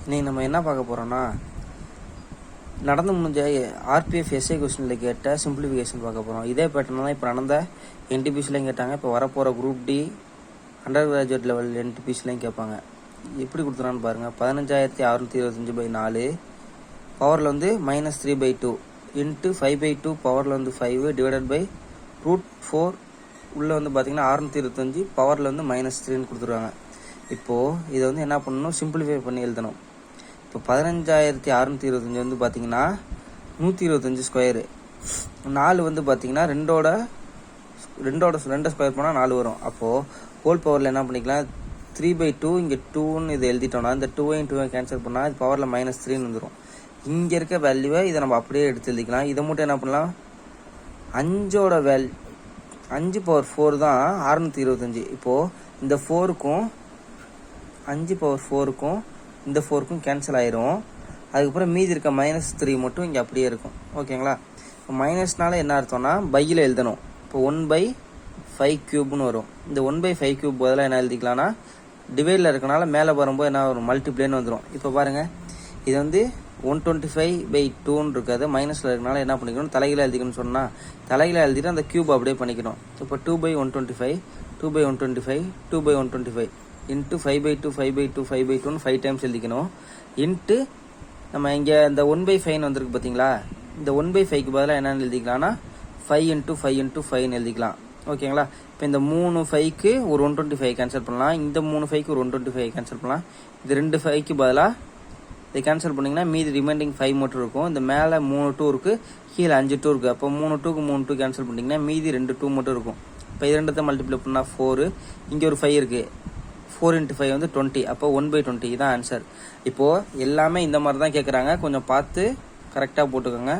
இன்னைக்கு நம்ம என்ன பார்க்க போகிறோம்னா, நடந்து முடிஞ்ச ஆர்பிஎஃப் எஸ்ஏ கொஸ்டினில் கேட்ட சிம்பிளிஃபிகேஷன் பார்க்க போகிறோம். இதே பேட்டர்ன் தான் இப்போ நடந்த என்டிபிசிலையும் கேட்டாங்க. இப்போ வரப்போகிற group D undergraduate level என்டிபிசிலையும் கேட்பாங்க. எப்படி கொடுத்துறான்னு பாருங்கள். 15625/4 பவரில் வந்து -3/2 இன்ட்டு 5/2 பவரில் வந்து 5 டிவைடட் பை √4 உள்ளே வந்து பார்த்தீங்கன்னா 625 பவரில் வந்து -3ன்னு கொடுத்துருவாங்க. இப்போது இதை வந்து என்ன பண்ணணும், சிம்பிளிஃபை பண்ணி எழுதணும். இப்போ 15625 வந்து பார்த்தீங்கன்னா 125 ஸ்கொயரு. 4 வந்து பார்த்தீங்கன்னா ரெண்டோட ஸ்கொயர் பண்ணால் 4 வரும். அப்போது ஹோல் பவரில் என்ன பண்ணிக்கலாம், 3/2 இங்கே 2ன்னு இதை எழுதிட்டோம்னா இந்த 2ஐயும் கேன்சல் பண்ணால் இது பவரில் -3ன்னு வந்துடும். இங்கே இருக்க வேல்யூவை இதை நம்ம அப்படியே எடுத்து எழுதிக்கலாம். இதை மட்டும் என்ன பண்ணலாம், 5ஓட 5/4 தான் 625. இப்போது இந்த 4க்கும் 5/4க்கும் இந்த 4க்கும் கேன்சல் ஆயிரும். அதுக்கப்புறம் மீதி இருக்க -3 மட்டும் இங்கே அப்படியே இருக்கும். ஓகேங்களா? இப்போ மைனஸ்னால என்ன அர்த்தம்னா பையில் எழுதணும். இப்போ 1/5³ வரும். இந்த 1/5³ பதிலாக என்ன எழுதிக்கலாம்னா டிவைடில் இருக்கனால மேலே வரும்போது என்ன வரும், மல்டிப்ளேன்னு வந்துடும். இப்போ பாருங்கள், இது வந்து 125/2ன்னு இருக்காது, மைனஸில் இருக்கனால என்ன பண்ணிக்கணும், தலைகளை எழுதிக்கணும்னு சொன்னால் தலைகளை எழுதிட்டு அந்த கியூப் அப்படியே பண்ணிக்கணும். இப்போ 2/125 2/125 2/125 இன்ட்டு 5/2 5/2 5/2ன்னு 5 டைம்ஸ் எழுதிக்கணும். இன்ட்டு நம்ம இங்கே இந்த 1/5ன்னு வந்திருக்கு பார்த்தீங்களா, இந்த 1/5க்கு பதிலாக என்னென்னு எழுதிக்கலாம்னா 5 × 5 × 5ன்னு எழுதிக்கலாம். ஓகேங்களா? இப்போ இந்த 3 5க்கு ஒரு 125 கேன்சல் பண்ணலாம், இந்த 3 5க்கு ஒரு 125 கேன்சல் பண்ணலாம். இது 2 5க்கு பதிலாக இதை கேன்சல் பண்ணிங்கன்னா மீதி ரிமைண்டிங் 5 மட்டும் இருக்கும். இந்த மேலே 3 2 இருக்குது, கீழே 5 2 இருக்குது. அப்போ 3 2க்கு 3 2 கேன்சல் பண்ணிங்கன்னா மீதி 2 2 மட்டும் இருக்கும். இப்போ இது ரெண்டத்தை மல்டிப்ளை பண்ணால் 4, இங்கே ஒரு 5 இருக்குது, 4 × 5 வந்து 20. அப்போ 1/20 தான் ஆன்சர். இப்போது எல்லாமே இந்த மாதிரி தான் கேட்குறாங்க, கொஞ்சம் பார்த்து கரெக்டாக போட்டுக்கோங்க.